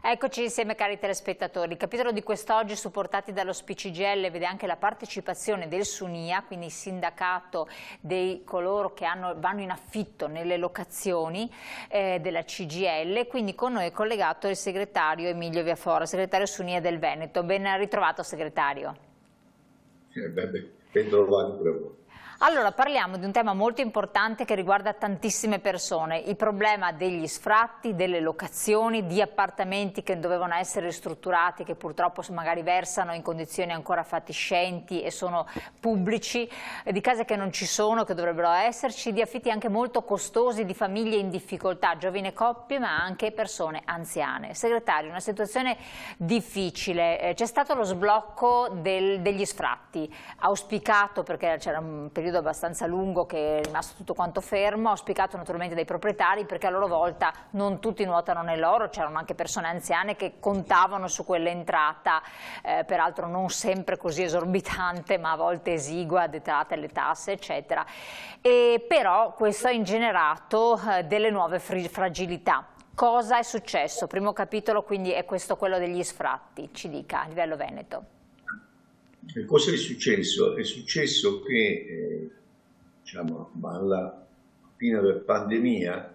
Eccoci insieme cari telespettatori. Il capitolo di quest'oggi, supportati dallo SPCGL, vede anche la partecipazione del SUNIA, quindi il sindacato di coloro che vanno in affitto nelle locazioni della CGIL. Quindi con noi è collegato il segretario Emilio Viafora, segretario SUNIA del Veneto. Ben ritrovato segretario. Ben trovato per voi. Allora, parliamo di un tema molto importante che riguarda tantissime persone, il problema degli sfratti, delle locazioni, di appartamenti che dovevano essere ristrutturati, che purtroppo magari versano in condizioni ancora fatiscenti e sono pubblici, di case che non ci sono, che dovrebbero esserci, di affitti anche molto costosi, di famiglie in difficoltà, giovani coppie ma anche persone anziane. Segretario, una situazione difficile, c'è stato lo sblocco degli sfratti, auspicato perché c'era un periodo abbastanza lungo che è rimasto tutto quanto fermo, auspicato naturalmente dai proprietari perché a loro volta non tutti nuotano nell'oro, c'erano anche persone anziane che contavano su quell'entrata, peraltro non sempre così esorbitante ma a volte esigua, detrate le tasse eccetera, però questo ha ingenerato delle nuove fragilità. Cosa è successo? Primo capitolo quindi è questo, quello degli sfratti, ci dica a livello veneto. Cosa è successo? È successo che diciamo, alla fine della pandemia,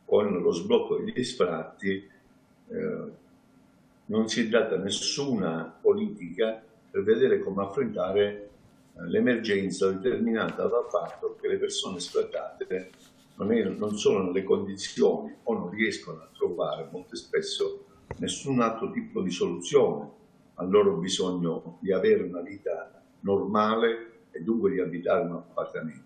con lo sblocco degli sfratti, non si è data nessuna politica per vedere come affrontare l'emergenza determinata dal fatto che le persone sfrattate non sono nelle condizioni o non riescono a trovare molto spesso nessun altro tipo di soluzione al loro bisogno di avere una vita normale e dunque di abitare un appartamento.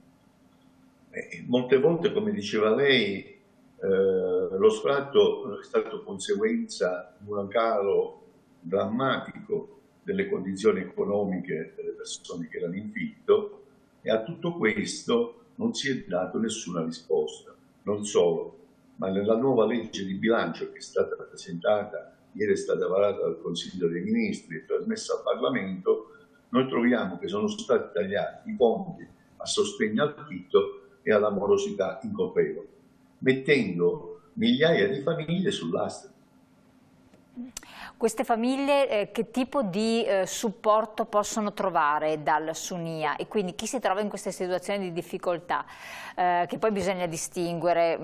Molte volte, come diceva lei, lo sfratto è stato conseguenza di un calo drammatico delle condizioni economiche delle persone che erano in affitto, e a tutto questo non si è dato nessuna risposta. Non solo, ma nella nuova legge di bilancio che è stata presentata ieri, è stata varata dal Consiglio dei Ministri e trasmessa al Parlamento, noi troviamo che sono stati tagliati i fondi a sostegno all'affitto e alla morosità incolpevole, mettendo migliaia di famiglie sull'asta. Queste famiglie che tipo di supporto possono trovare dal SUNIA, e quindi chi si trova in queste situazioni di difficoltà, che poi bisogna distinguere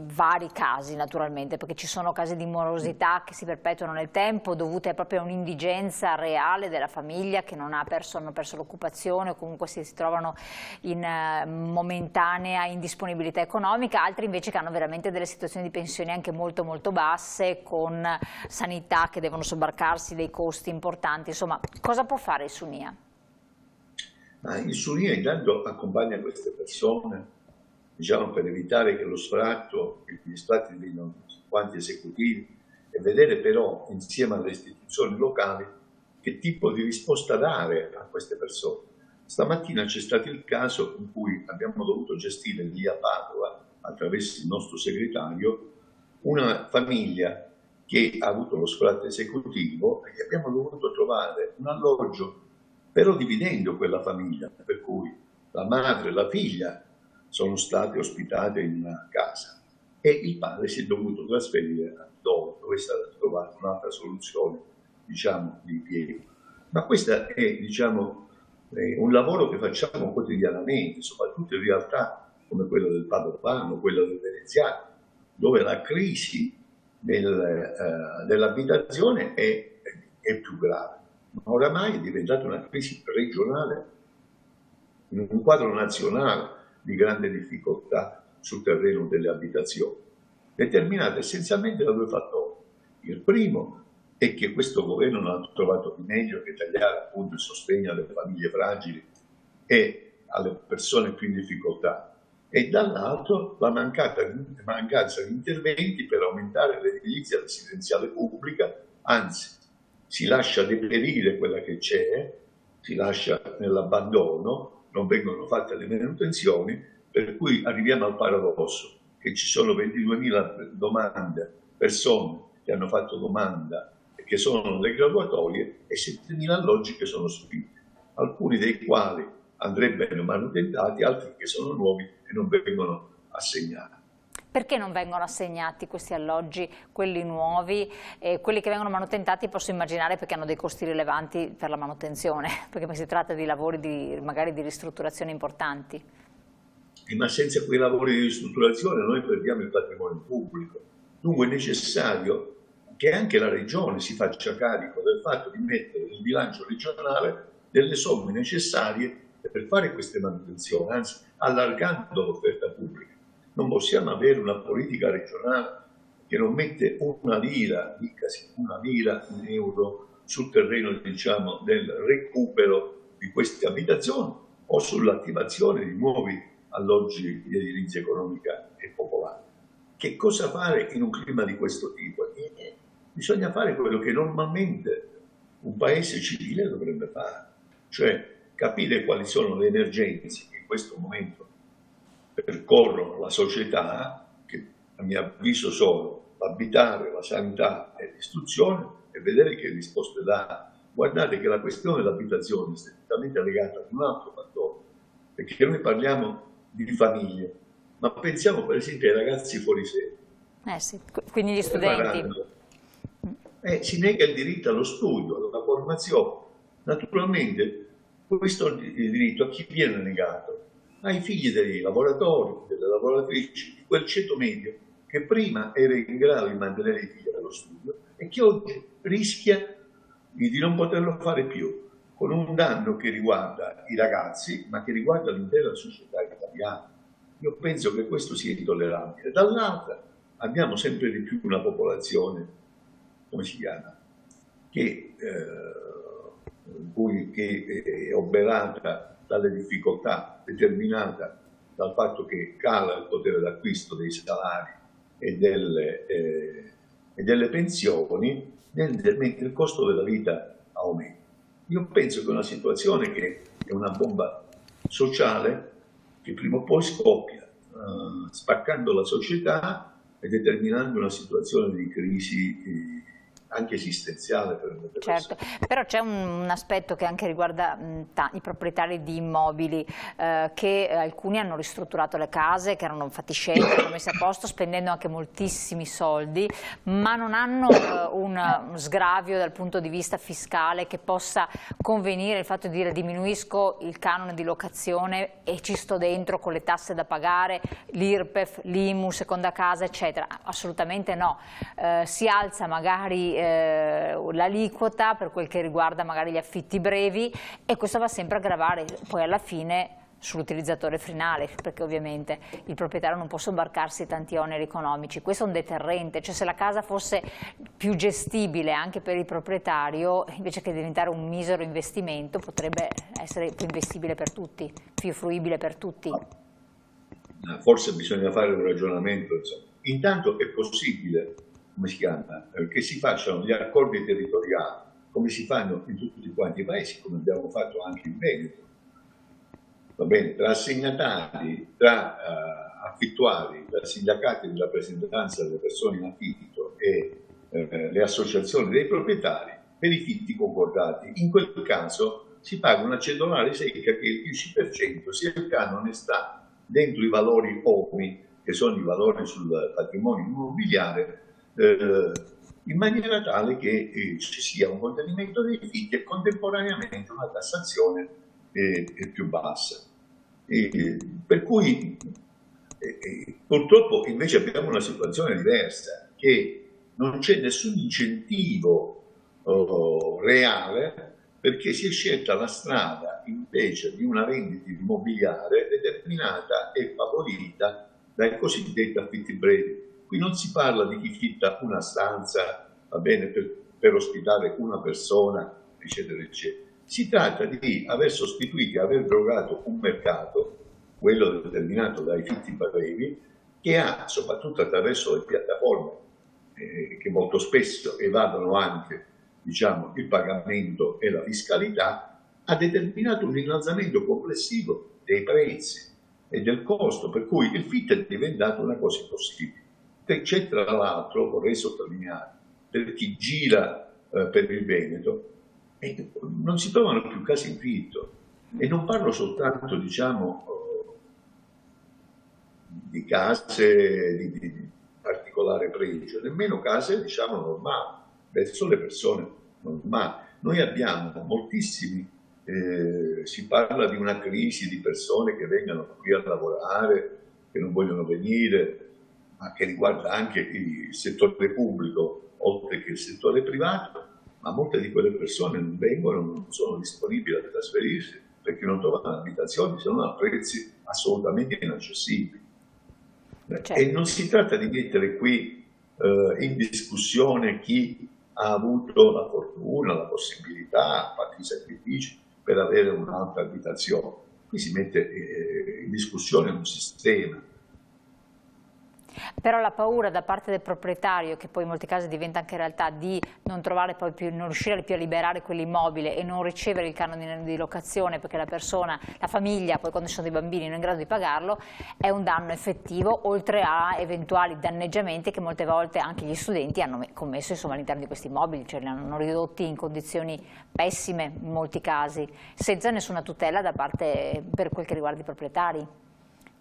vari casi naturalmente, perché ci sono casi di morosità che si perpetuano nel tempo dovute proprio a un'indigenza reale della famiglia che non hanno perso l'occupazione o comunque si trovano in momentanea indisponibilità economica, altri invece che hanno veramente delle situazioni di pensioni anche molto molto basse, con sanità che devono sobbarcarsi dei costi importanti. Insomma, cosa può fare il SUNIA? Il SUNIA intanto accompagna queste persone, diciamo, per evitare che lo sfratto e gli sfratti diventino quanti esecutivi, e vedere però insieme alle istituzioni locali che tipo di risposta dare a queste persone. Stamattina c'è stato il caso in cui abbiamo dovuto gestire lì a Padova, attraverso il nostro segretario, una famiglia che ha avuto lo sfratto esecutivo e che abbiamo dovuto trovare un alloggio, però dividendo quella famiglia, per cui la madre e la figlia sono state ospitate in una casa e il padre si è dovuto trasferire a dove è stata trovata un'altra soluzione, diciamo, di impiego. Ma questo è, diciamo, un lavoro che facciamo quotidianamente, soprattutto in realtà come quello del padovano, quello del veneziano, dove la crisi dell'abitazione è più grave, ma oramai è diventata una crisi regionale, in un quadro nazionale di grande difficoltà sul terreno delle abitazioni, determinata essenzialmente da due fattori. Il primo è che questo governo non ha trovato di meglio che tagliare appunto il sostegno alle famiglie fragili e alle persone più in difficoltà, e dall'altro la mancanza di interventi per aumentare l'edilizia residenziale pubblica, anzi si lascia deperire quella che c'è, si lascia nell'abbandono, non vengono fatte le manutenzioni, per cui arriviamo al paradosso che ci sono 22.000 domande, persone che hanno fatto domanda e che sono nelle graduatorie, e 7.000 alloggi che sono subiti, alcuni dei quali andrebbero manutentati, altri che sono nuovi e non vengono assegnati. Perché non vengono assegnati questi alloggi, quelli nuovi, e quelli che vengono manutentati posso immaginare perché hanno dei costi rilevanti per la manutenzione, perché si tratta di lavori magari di ristrutturazione importanti. Ma senza quei lavori di ristrutturazione noi perdiamo il patrimonio pubblico. Dunque è necessario che anche la Regione si faccia carico del fatto di mettere nel bilancio regionale delle somme necessarie per fare queste manutenzioni, anzi allargando l'offerta pubblica. Non possiamo avere una politica regionale che non mette una lira, dicasi una lira, un euro sul terreno, diciamo, del recupero di queste abitazioni o sull'attivazione di nuovi alloggi di edilizia economica e popolare. Che cosa fare in un clima di questo tipo? Bisogna fare quello che normalmente un paese civile dovrebbe fare, cioè capire quali sono le emergenze che in questo momento percorrono la società, che a mio avviso sono l'abitare, la sanità e l'istruzione, e vedere che risposte dà. Guardate che la questione dell'abitazione è strettamente legata ad un altro fattore, perché noi parliamo di famiglie, ma pensiamo per esempio ai ragazzi fuori sede. Sì, quindi gli studenti. Si nega il diritto allo studio, alla formazione. Naturalmente questo diritto a chi viene negato? Ai figli dei lavoratori, delle lavoratrici, di quel ceto medio che prima era in grado di mantenere i figli allo studio e che oggi rischia di non poterlo fare più, con un danno che riguarda i ragazzi, ma che riguarda l'intera società italiana. Io penso che questo sia intollerabile. Dall'altra abbiamo sempre di più una popolazione, come si chiama, che è oberata dalle difficoltà, determinata dal fatto che cala il potere d'acquisto dei salari e delle pensioni, mentre il costo della vita aumenta. Io penso che è una situazione che è una bomba sociale che prima o poi scoppia, spaccando la società e determinando una situazione di crisi anche esistenziale per le persone. Certo, però c'è un aspetto che anche riguarda i proprietari di immobili, che alcuni hanno ristrutturato le case, che erano fatiscenti, messe a posto, spendendo anche moltissimi soldi, ma non hanno un sgravio dal punto di vista fiscale che possa convenire il fatto di dire diminuisco il canone di locazione e ci sto dentro con le tasse da pagare, l'IRPEF, l'IMU, seconda casa, eccetera. Assolutamente no. Si alza magari l'aliquota per quel che riguarda magari gli affitti brevi e questo va sempre a gravare poi alla fine sull'utilizzatore finale, perché ovviamente il proprietario non può sobbarcarsi tanti oneri economici. Questo è un deterrente, cioè se la casa fosse più gestibile anche per il proprietario, invece che diventare un misero investimento, potrebbe essere più investibile per tutti, più fruibile per tutti. Forse bisogna fare un ragionamento, insomma. Intanto è possibile, come si chiama, che si facciano gli accordi territoriali, come si fanno in tutti quanti i paesi, come abbiamo fatto anche in Veneto. Va bene, tra assegnatari, tra affittuari, tra sindacati di rappresentanza delle persone in affitto e le associazioni dei proprietari per i fitti concordati. In quel caso si paga una cedolare secca che è il 10% se il canone sta dentro i valori OMI, che sono i valori sul patrimonio immobiliare, in maniera tale che ci sia un contenimento dei fitti e contemporaneamente una tassazione più bassa. Per cui purtroppo invece abbiamo una situazione diversa, che non c'è nessun incentivo reale, perché si è scelta la strada invece di una vendita immobiliare determinata e favorita dai cosiddetti affitti brevi. Qui non si parla di chi fitta una stanza, va bene, per ospitare una persona, eccetera, eccetera. Si tratta di aver sostituito, aver drogato un mercato, quello determinato dai fitti brevi, che ha, soprattutto attraverso le piattaforme, che molto spesso evadono anche, diciamo, il pagamento e la fiscalità, ha determinato un innalzamento complessivo dei prezzi e del costo, per cui il fitto è diventato una cosa impossibile. C'è tra l'altro, vorrei sottolineare, per chi gira per il Veneto, non si trovano più case in fitto, e non parlo soltanto, diciamo, di case di particolare pregio, nemmeno case, diciamo, normali, verso le persone normali. Noi abbiamo moltissimi, si parla di una crisi di persone che vengono qui a lavorare, che non vogliono venire, ma che riguarda anche il settore pubblico, oltre che il settore privato, ma molte di quelle persone non vengono, non sono disponibili a trasferirsi perché non trovano abitazioni se non a prezzi assolutamente inaccessibili. Certo. E non si tratta di mettere qui in discussione chi ha avuto la fortuna, la possibilità, ha fatto i sacrifici per avere un'altra abitazione. Qui si mette in discussione un sistema. Però la paura da parte del proprietario, che poi in molti casi diventa anche realtà, di non trovare poi più, non riuscire più a liberare quell'immobile e non ricevere il canone di locazione perché la persona, la famiglia, poi quando ci sono dei bambini non è in grado di pagarlo, è un danno effettivo, oltre a eventuali danneggiamenti che molte volte anche gli studenti hanno commesso, insomma, all'interno di questi immobili, cioè li hanno ridotti in condizioni pessime in molti casi, senza tutela da parte per quel che riguarda i proprietari.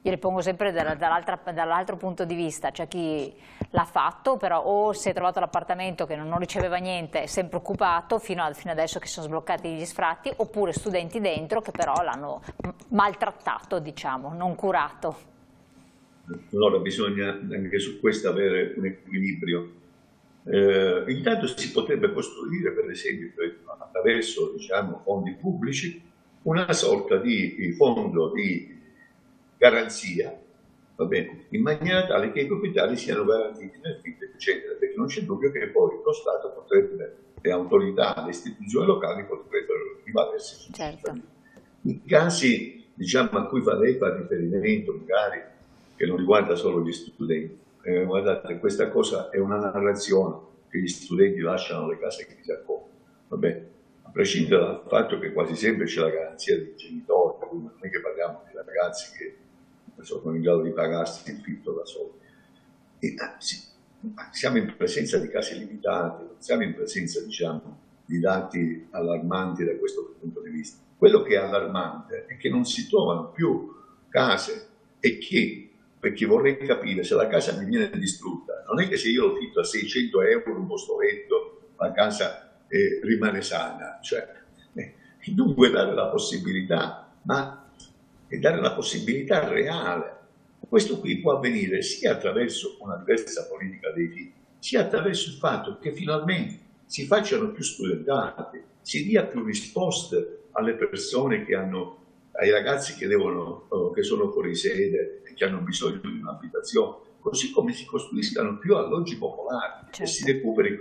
Io le pongo sempre dall'altro punto di vista, c'è chi l'ha fatto, però o si è trovato l'appartamento che non riceveva niente, è sempre occupato fino adesso che sono sbloccati gli sfratti, oppure studenti dentro che però l'hanno maltrattato, diciamo, non curato. Allora bisogna anche su questo avere un equilibrio. Intanto si potrebbe costruire, per esempio, attraverso, diciamo, fondi pubblici, una sorta di fondo di garanzia, va bene, in maniera tale che i proprietari siano garantiti nel fitto, eccetera, perché non c'è dubbio che poi lo Stato potrebbe, le autorità, le istituzioni locali potrebbero rivalersi sui cittadini. I casi, diciamo, a cui farei fare riferimento, magari, che non riguarda solo gli studenti, guardate, questa cosa è una narrazione che gli studenti lasciano le case che si accolgono, va bene, a prescindere dal fatto che quasi sempre c'è la garanzia dei genitori, quindi non è che parliamo di ragazzi che sono in grado di pagarsi il fitto da soli. Siamo in presenza di casi limitati, non siamo in presenza, diciamo, di dati allarmanti da questo punto di vista. Quello che è allarmante è che non si trovano più case e che, perché vorrei capire, se la casa mi viene distrutta, non è che se io lo fitto a 600 euro un posto letto, la casa rimane sana, cioè, dunque dare la possibilità, ma e dare la possibilità reale. Questo qui può avvenire sia attraverso una diversa politica dei figli, sia attraverso il fatto che finalmente si facciano più studentati, si dia più risposte alle persone che hanno, ai ragazzi che sono fuori sede e che hanno bisogno di un'abitazione, così come si costruiscano più alloggi popolari, certo, e si recuperi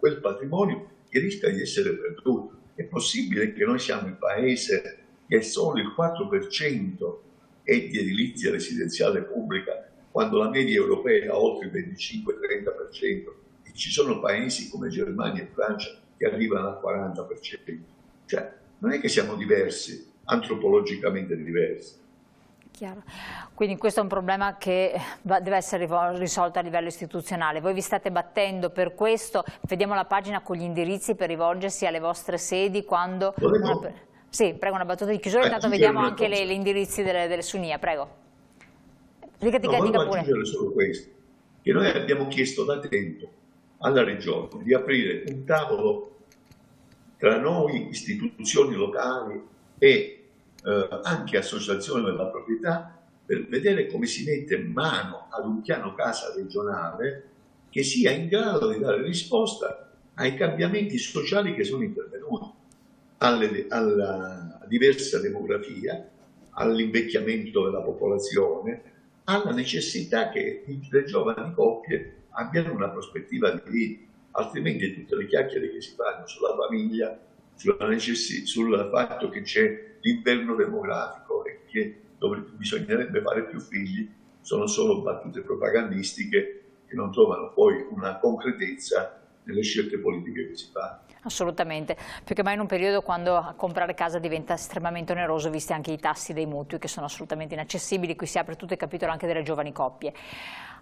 quel patrimonio che rischia di essere perduto. È possibile che noi siamo il paese che solo il 4% è di edilizia residenziale pubblica, quando la media europea ha oltre il 25-30%, e ci sono paesi come Germania e Francia che arrivano al 40%. Cioè, non è che siamo diversi, antropologicamente diversi. Chiaro. Quindi questo è un problema che deve essere risolto a livello istituzionale. Voi vi state battendo per questo, vediamo la pagina con gli indirizzi per rivolgersi alle vostre sedi quando... Sì, prego, una battuta di chiusura, intanto vediamo anche gli indirizzi delle Sunia, prego. Dica pure. Aggiungere solo questo, che noi abbiamo chiesto da tempo alla Regione di aprire un tavolo tra noi, istituzioni locali e anche associazioni della proprietà, per vedere come si mette mano ad un piano casa regionale che sia in grado di dare risposta ai cambiamenti sociali che sono intervenuti, alla diversa demografia, all'invecchiamento della popolazione, alla necessità che le giovani coppie abbiano una prospettiva di vita, altrimenti tutte le chiacchiere che si fanno sulla famiglia, sul fatto che c'è l'inverno demografico e che bisognerebbe fare più figli, sono solo battute propagandistiche che non trovano poi una concretezza nelle scelte politiche che si fanno. Assolutamente, più che mai in un periodo quando comprare casa diventa estremamente oneroso, visti anche i tassi dei mutui che sono assolutamente inaccessibili. Qui si apre tutto il capitolo anche delle giovani coppie.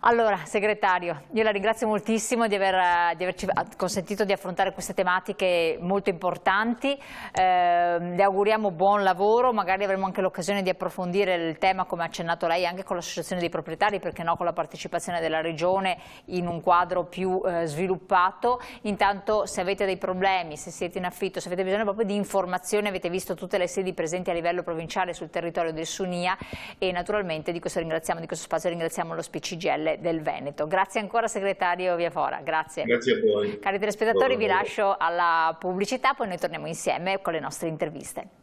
Allora, segretario, io la ringrazio moltissimo di averci consentito di affrontare queste tematiche molto importanti, le auguriamo buon lavoro, magari avremo anche l'occasione di approfondire il tema, come ha accennato lei, anche con l'associazione dei proprietari, perché no, con la partecipazione della Regione in un quadro più sviluppato. Intanto, se avete dei problemi, se siete in affitto, se avete bisogno proprio di informazioni, avete visto tutte le sedi presenti a livello provinciale sul territorio del Sunia, e naturalmente di questo spazio ringraziamo lo SPCGL del Veneto. Grazie ancora segretario Viafora, grazie. Grazie a voi. Cari telespettatori, vi lascio alla pubblicità, poi noi torniamo insieme con le nostre interviste.